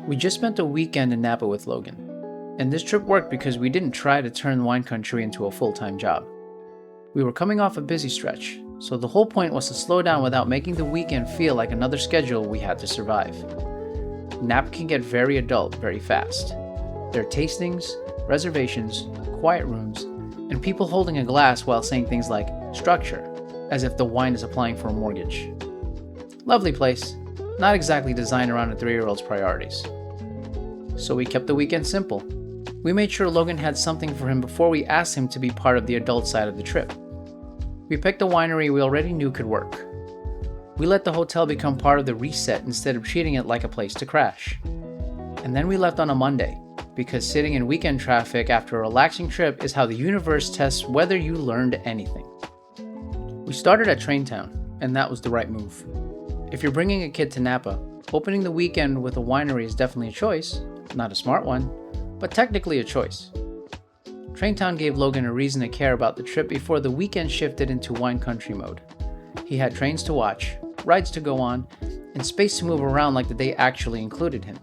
We just spent a weekend in Napa with Logan, and this trip worked because we didn't try to turn wine country into a full-time job. We were coming off a busy stretch, so the whole point was to slow down without making the weekend feel like another schedule we had to survive. Napa can get very adult very fast. There are tastings, reservations, quiet rooms, and people holding a glass while saying things like structure, as if the wine is applying for a mortgage. Lovely place, not exactly designed around a 3-year-old's priorities. So we kept the weekend simple. We made sure Logan had something for him before we asked him to be part of the adult side of the trip. We picked a winery we already knew could work. We let the hotel become part of the reset instead of treating it like a place to crash. And then we left on a Monday, because sitting in weekend traffic after a relaxing trip is how the universe tests whether you learned anything. We started at TrainTown, and that was the right move. If you're bringing a kid to Napa, opening the weekend with a winery is definitely a choice, not a smart one, but technically a choice. TrainTown gave Logan a reason to care about the trip before the weekend shifted into wine country mode. He had trains to watch, rides to go on, and space to move around like the day actually included him.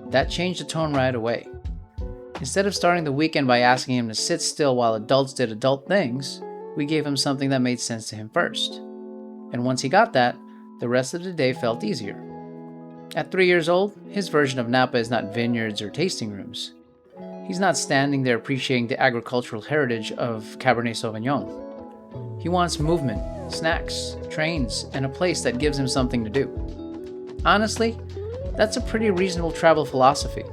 That changed the tone right away. Instead of starting the weekend by asking him to sit still while adults did adult things, we gave him something that made sense to him first. And once he got that, the rest of the day felt easier. At 3 years old, his version of Napa is not vineyards or tasting rooms. He's not standing there appreciating the agricultural heritage of Cabernet Sauvignon. He wants movement, snacks, trains, and a place that gives him something to do. Honestly, that's a pretty reasonable travel philosophy.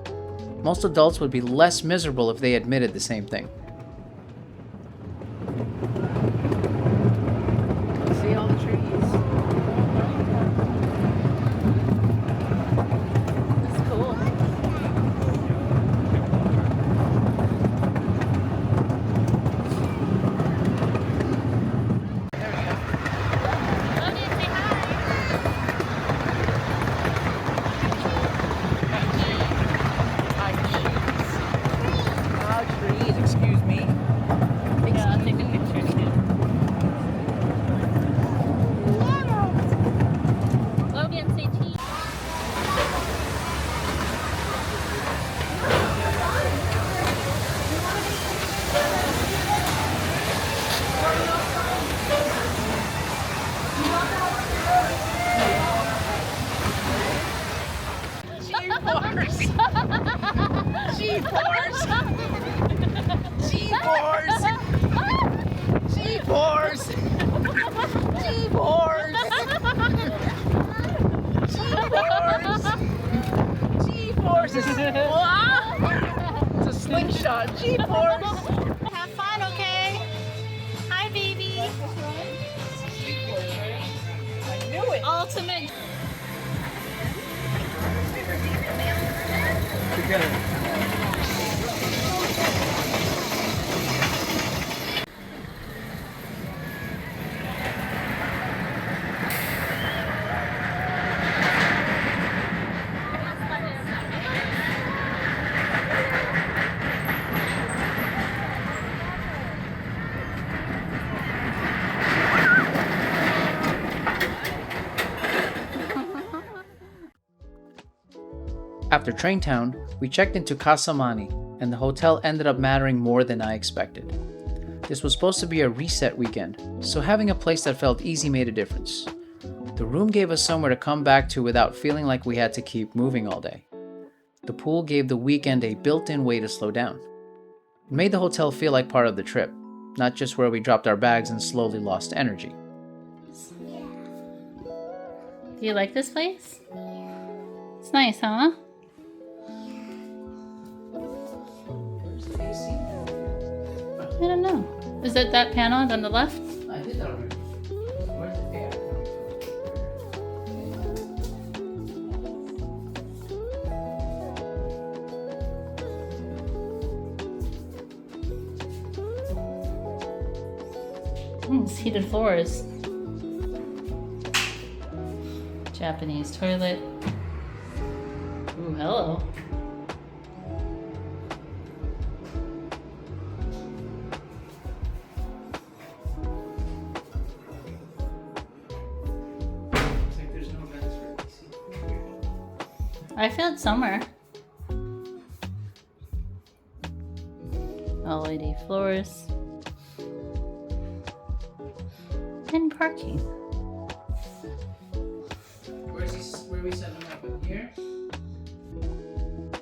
Most adults would be less miserable if they admitted the same thing. See all the trees? That's cool. Excuse me. Yeah, I'll take a picture too. Logan, say cheese. It's a slingshot. G-force. Have fun, okay? Hi, baby. I knew it. Ultimate. After TrainTown, we checked into Casa Mani, and the hotel ended up mattering more than I expected. This was supposed to be a reset weekend, so having a place that felt easy made a difference. The room gave us somewhere to come back to without feeling like we had to keep moving all day. The pool gave the weekend a built-in way to slow down. It made the hotel feel like part of the trip, not just where we dropped our bags and slowly lost energy. Do you like this place? It's nice, huh? I don't know. Is it that panel on the left? I did that already. Where's the air? It's heated floors. Japanese toilet. Ooh, hello. I feel it's summer. LED floors. And parking. Where we set them up in here?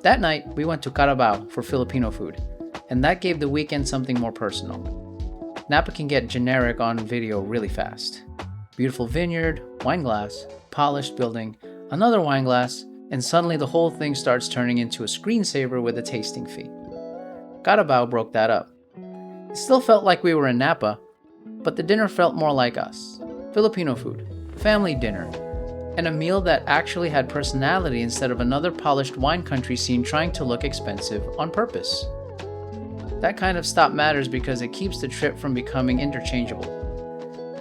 That night, we went to Carabao for Filipino food, and that gave the weekend something more personal. Napa can get generic on video really fast. Beautiful vineyard, wine glass, polished building, another wine glass, and suddenly the whole thing starts turning into a screensaver with a tasting fee. Carabao broke that up. It still felt like we were in Napa, but the dinner felt more like us. Filipino food, family dinner, and a meal that actually had personality instead of another polished wine country scene trying to look expensive on purpose. That kind of stop matters because it keeps the trip from becoming interchangeable.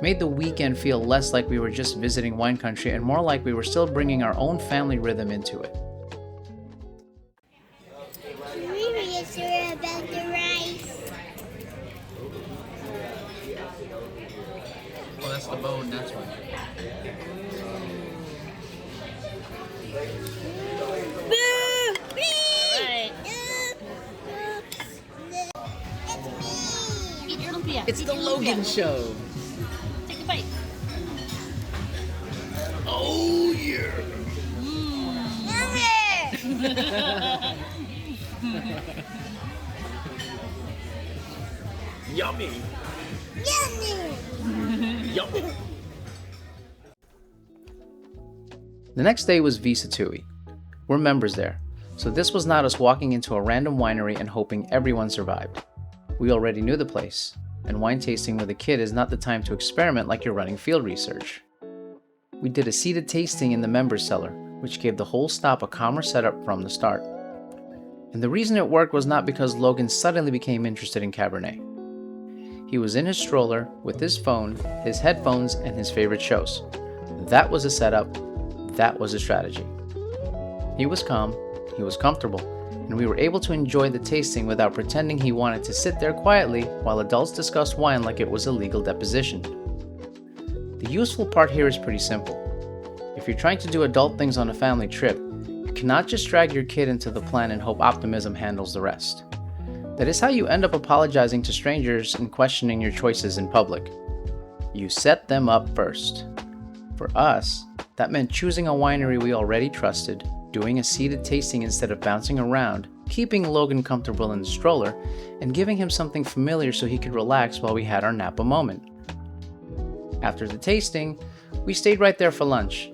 Made the weekend feel less like we were just visiting wine country and more like we were still bringing our own family rhythm into it. Curious about the rice. Oh, that's the bone, that's why. Alright. Eat your lumpia. It's Eat the your Logan lumpia. show. Take a bite. Oh yeah. Yummy. Yummy. The next day was Sattui. We're members there, so this was not us walking into a random winery and hoping everyone survived. We already knew the place, and wine tasting with a kid is not the time to experiment like you're running field research. We did a seated tasting in the Members Cellar, which gave the whole stop a calmer setup from the start. And the reason it worked was not because Logan suddenly became interested in Cabernet. He was in his stroller with his phone, his headphones, and his favorite shows. That was a setup. That was a strategy. He was calm, he was comfortable, and we were able to enjoy the tasting without pretending he wanted to sit there quietly while adults discussed wine like it was a legal deposition. The useful part here is pretty simple. If you're trying to do adult things on a family trip, you cannot just drag your kid into the plan and hope optimism handles the rest. That is how you end up apologizing to strangers and questioning your choices in public. You set them up first. For us, that meant choosing a winery we already trusted, doing a seated tasting instead of bouncing around, keeping Logan comfortable in the stroller, and giving him something familiar so he could relax while we had our Napa moment. After the tasting, we stayed right there for lunch.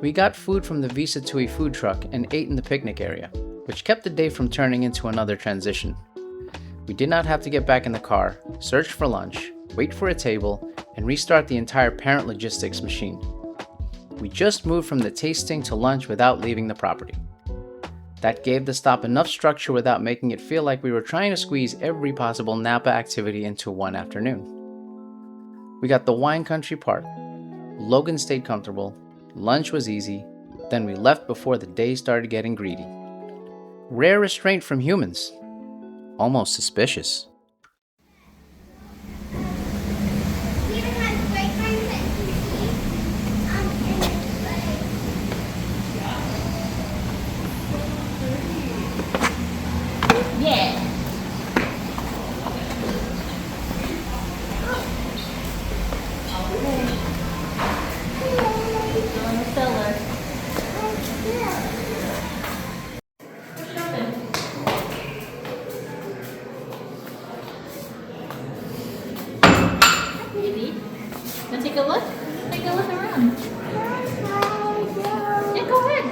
We got food from the Sattui food truck and ate in the picnic area, which kept the day from turning into another transition. We did not have to get back in the car, search for lunch, wait for a table, and restart the entire parent logistics machine. We just moved from the tasting to lunch without leaving the property. That gave the stop enough structure without making it feel like we were trying to squeeze every possible Napa activity into one afternoon. We got the wine country part. Logan stayed comfortable, lunch was easy, then we left before the day started getting greedy. Rare restraint from humans. Almost suspicious. Yeah. Go in the cellar. Maybe. Wanna take a look? Take a look around. Yeah, go ahead.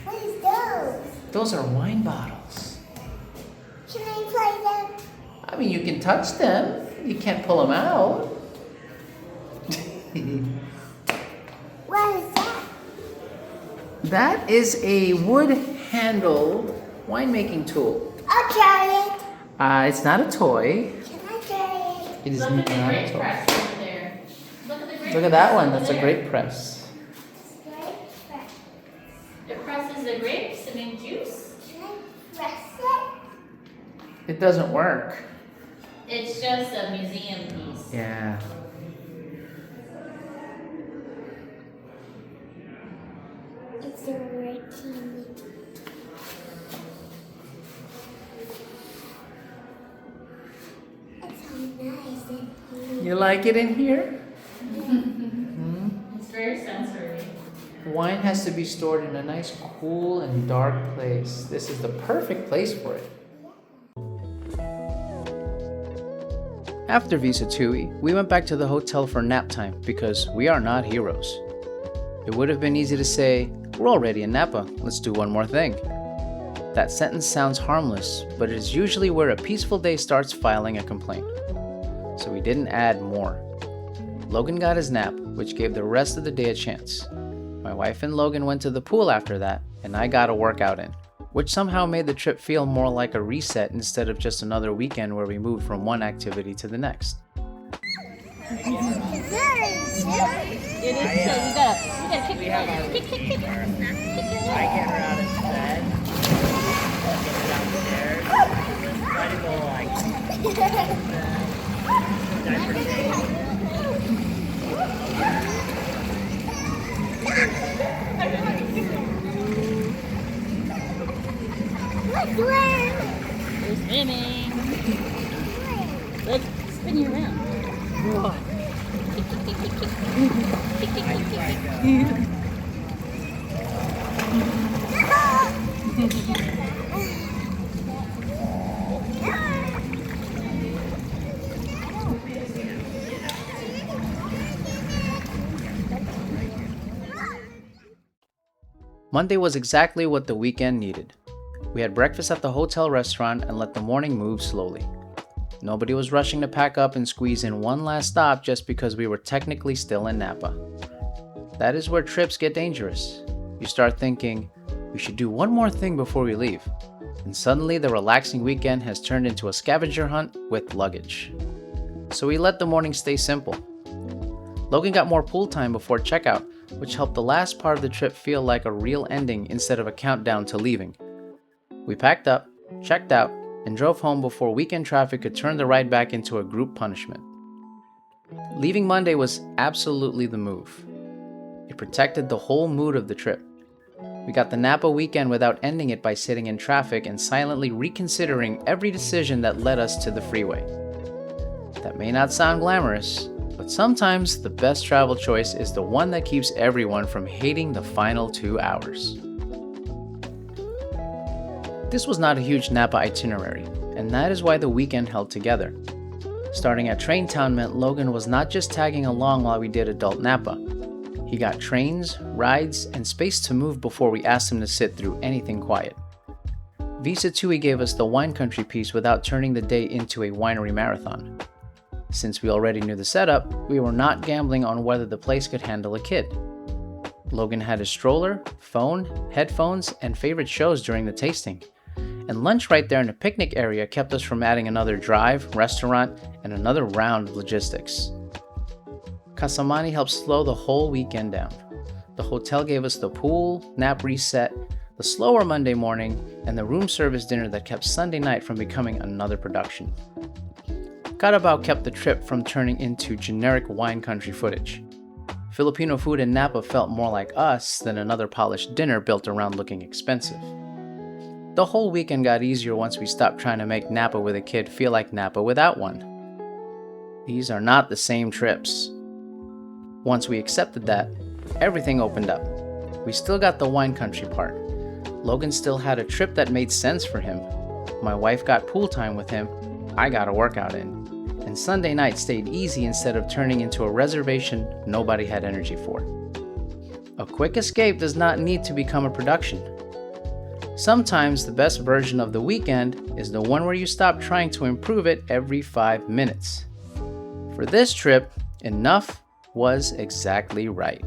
What is those? Those are wine bottles. Can I play them? I mean, you can touch them. You can't pull them out. That is a wood-handled winemaking tool. I'll try it. It's not a toy. Can I try it? It is Look not at the a grape toy. press over there. Look at the grape Look at that press one. over That's a there. great press. It presses the grapes and then juice. Can I press it? It doesn't work. It's just a museum piece. Yeah. It's a working. It's so nice in here. You like it in here? It's very sensory. Wine has to be stored in a nice, cool, and dark place. This is the perfect place for it. After Sattui, we went back to the hotel for nap time because we are not heroes. It would have been easy to say, we're already in Napa, let's do one more thing. That sentence sounds harmless, but it is usually where a peaceful day starts filing a complaint. So we didn't add more. Logan got his nap, which gave the rest of the day a chance. My wife and Logan went to the pool after that, and I got a workout in, which somehow made the trip feel more like a reset instead of just another weekend where we moved from one activity to the next. It is so you gotta kick your head. Kick. I get her out of bed, get her downstairs, try to go like diaper change. You're swimming. Look, spin you around. Monday was exactly what the weekend needed. We had breakfast at the hotel restaurant and let the morning move slowly. Nobody was rushing to pack up and squeeze in one last stop just because we were technically still in Napa. That is where trips get dangerous. You start thinking, we should do one more thing before we leave. And suddenly the relaxing weekend has turned into a scavenger hunt with luggage. So we let the morning stay simple. Logan got more pool time before checkout, which helped the last part of the trip feel like a real ending instead of a countdown to leaving. We packed up, checked out, and drove home before weekend traffic could turn the ride back into a group punishment. Leaving Monday was absolutely the move. It protected the whole mood of the trip. We got the Napa weekend without ending it by sitting in traffic and silently reconsidering every decision that led us to the freeway. That may not sound glamorous, but sometimes the best travel choice is the one that keeps everyone from hating the final 2 hours. This was not a huge Napa itinerary, and that is why the weekend held together. Starting at TrainTown meant Logan was not just tagging along while we did adult Napa. He got trains, rides, and space to move before we asked him to sit through anything quiet. Sattui gave us the wine country piece without turning the day into a winery marathon. Since we already knew the setup, we were not gambling on whether the place could handle a kid. Logan had his stroller, phone, headphones, and favorite shows during the tasting. And lunch right there in the picnic area kept us from adding another drive, restaurant, and another round of logistics. Casa Mani helped slow the whole weekend down. The hotel gave us the pool, nap reset, the slower Monday morning, and the room service dinner that kept Sunday night from becoming another production. Carabao kept the trip from turning into generic wine country footage. Filipino food in Napa felt more like us than another polished dinner built around looking expensive. The whole weekend got easier once we stopped trying to make Napa with a kid feel like Napa without one. These are not the same trips. Once we accepted that, everything opened up. We still got the wine country part. Logan still had a trip that made sense for him. My wife got pool time with him. I got a workout in. And Sunday night stayed easy instead of turning into a reservation nobody had energy for. A quick escape does not need to become a production. Sometimes the best version of the weekend is the one where you stop trying to improve it every 5 minutes. For this trip, enough was exactly right.